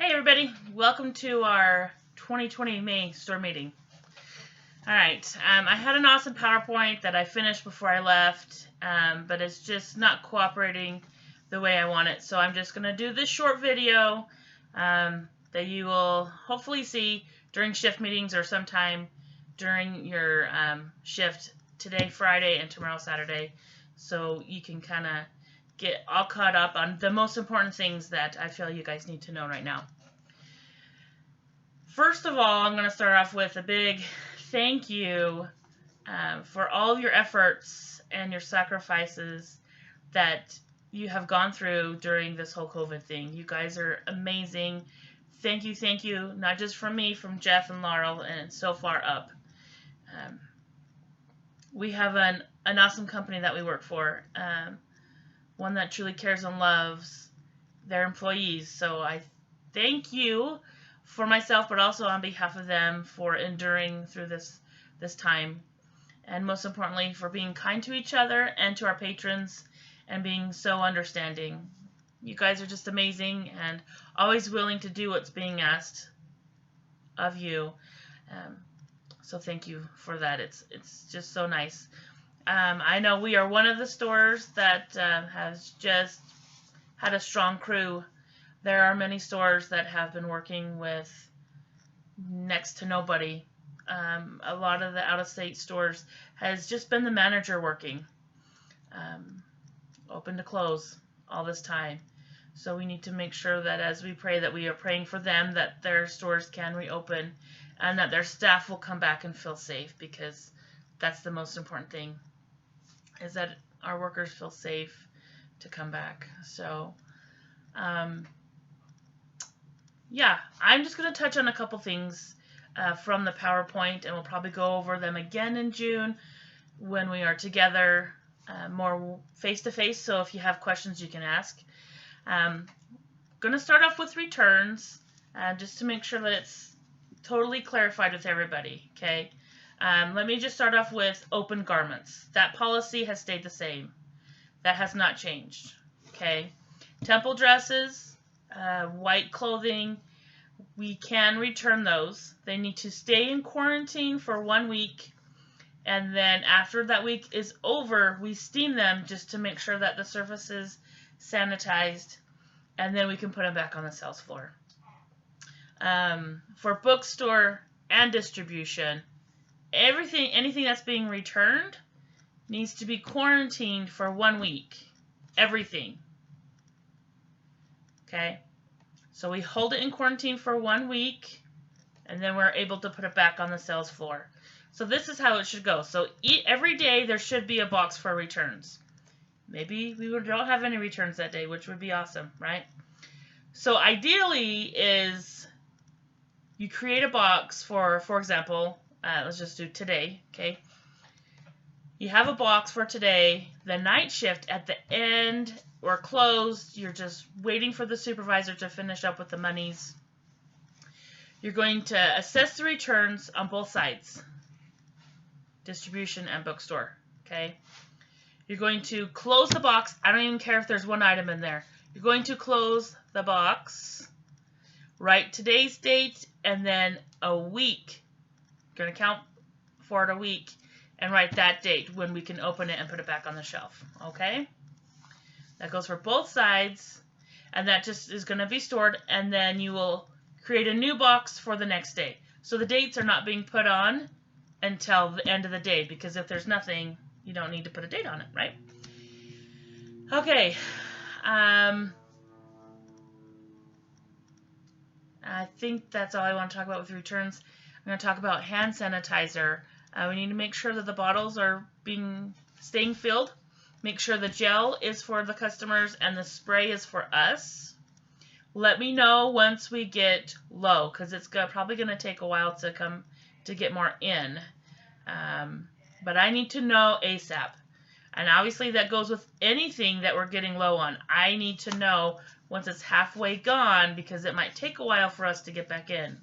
Hey everybody, welcome to our 2020 May store meeting. Alright, I had an awesome PowerPoint that I finished before I left, but it's just not cooperating the way I want it. So I'm just going to do this short video that you will hopefully see during shift meetings or sometime during your shift today, Friday, and tomorrow, Saturday, so you can kind of get all caught up on the most important things that I feel you guys need to know right now. First of all, I'm going to start off with a big thank you for all of your efforts and your sacrifices that you have gone through during this whole COVID thing. You guys are amazing. Thank you, not just from me, from Jeff and Laurel, and so far up. We have an awesome company that we work for, one that truly cares and loves their employees. So I thank you for myself, but also on behalf of them, for enduring through this time, and most importantly for being kind to each other and to our patrons and being so understanding. You guys are just amazing and always willing to do what's being asked of you. So thank you for that. It's just so nice. I know we are one of the stores that has just had a strong crew. There are many stores that have been working with next to nobody. A lot of the out-of-state stores has just been the manager working, open to close all this time. So we need to make sure that as we pray, that we are praying for them, that their stores can reopen and that their staff will come back and feel safe, because that's the most important thing, is that our workers feel safe to come back. So yeah, I'm just going to touch on a couple things from the PowerPoint, and we'll probably go over them again in June when we are together more face-to-face. So if you have questions, you can ask. Going to start off with returns, just to make sure that it's totally clarified with everybody, okay? Let me just start off with open garments. That policy has stayed the same. That has not changed, okay? Temple dresses, white clothing, we can return those. They need to stay in quarantine for 1 week, and then after that week is over, we steam them just to make sure that the surface is sanitized, and then we can put them back on the sales floor. For bookstore and distribution, anything that's being returned needs to be quarantined for 1 week. Everything. Okay? So we hold it in quarantine for 1 week, and then we're able to put it back on the sales floor. So this is how it should go. So every day there should be a box for returns. Maybe we don't have any returns that day, which would be awesome, right? So ideally is you create a box for example, let's just do today, okay? You have a box for today, the night shift at the end, we're closed, you're just waiting for the supervisor to finish up with the monies. You're going to assess the returns on both sides, distribution and bookstore, okay? You're going to close the box. I don't even care if there's one item in there. You're going to close the box, write today's date, and then a week. You're going to count for it a week and write that date when we can open it and put it back on the shelf, okay? That goes for both sides, and that just is going to be stored, and then you will create a new box for the next day. So the dates are not being put on until the end of the day, because if there's nothing, you don't need to put a date on it, right? Okay. I think that's all I want to talk about with returns. I'm going to talk about hand sanitizer. We need to make sure that the bottles are staying filled. Make sure the gel is for the customers and the spray is for us. Let me know once we get low, because it's probably going to take a while to get more in. But I need to know ASAP. And obviously that goes with anything that we're getting low on. I need to know once it's halfway gone, because it might take a while for us to get back in.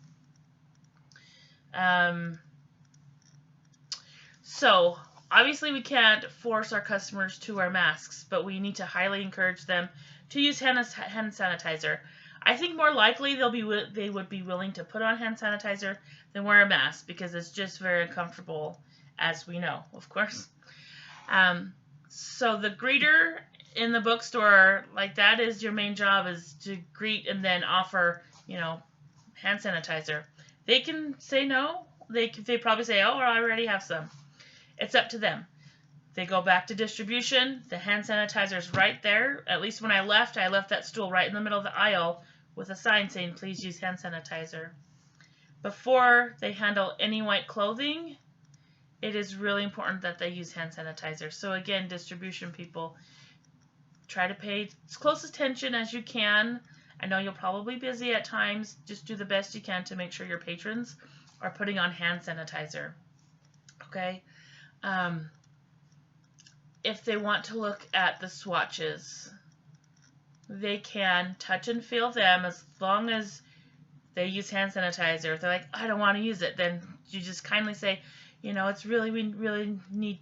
So obviously we can't force our customers to wear masks, but we need to highly encourage them to use hand sanitizer. I think more likely they would be willing to put on hand sanitizer than wear a mask because it's just very uncomfortable, as we know, of course. So the greeter in the bookstore, like that is your main job, is to greet and then offer, hand sanitizer. They can say no. They probably say, oh, I already have some. It's up to them. They go back to distribution. The hand sanitizer's right there. At least when I left that stool right in the middle of the aisle with a sign saying, please use hand sanitizer. Before they handle any white clothing, it is really important that they use hand sanitizer. So again, distribution people, try to pay as close attention as you can. I know you'll probably be busy at times. Just do the best you can to make sure your patrons are putting on hand sanitizer. Okay? If they want to look at the swatches, they can touch and feel them as long as they use hand sanitizer. If they're like, I don't want to use it, then you just kindly say, it's really, we really need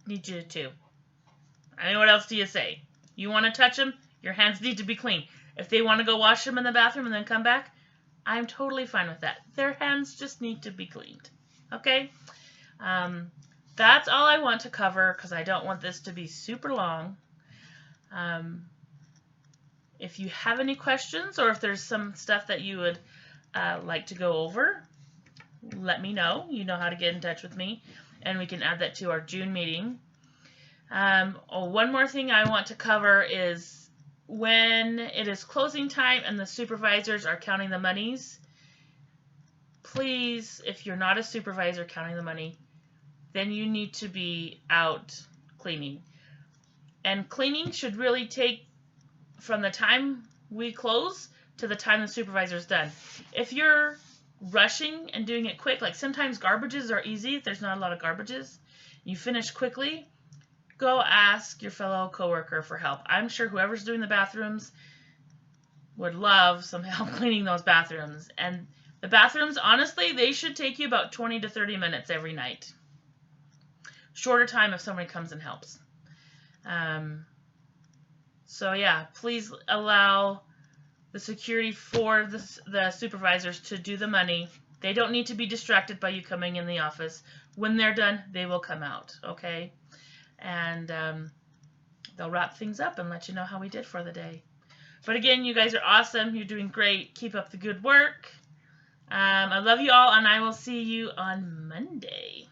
you to. I mean, what else do you say? You want to touch them? Your hands need to be clean. If they want to go wash them in the bathroom and then come back, I'm totally fine with that. Their hands just need to be cleaned. Okay? That's all I want to cover because I don't want this to be super long. If you have any questions or if there's some stuff that you would like to go over, let me know. You know how to get in touch with me, and we can add that to our June meeting. One more thing I want to cover is when it is closing time and the supervisors are counting the monies, please, if you're not a supervisor counting the money, then you need to be out cleaning. And cleaning should really take from the time we close to the time the supervisor's done. If you're rushing and doing it quick, like sometimes garbages are easy, if there's not a lot of garbages, you finish quickly, go ask your fellow coworker for help. I'm sure whoever's doing the bathrooms would love some help cleaning those bathrooms. And the bathrooms, honestly, they should take you about 20 to 30 minutes every night. Shorter time if somebody comes and helps. So yeah, please allow the security for the supervisors to do the money. They don't need to be distracted by you coming in the office. When they're done, they will come out, okay? And they'll wrap things up and let you know how we did for the day. But again, you guys are awesome. You're doing great. Keep up the good work. I love you all, and I will see you on Monday.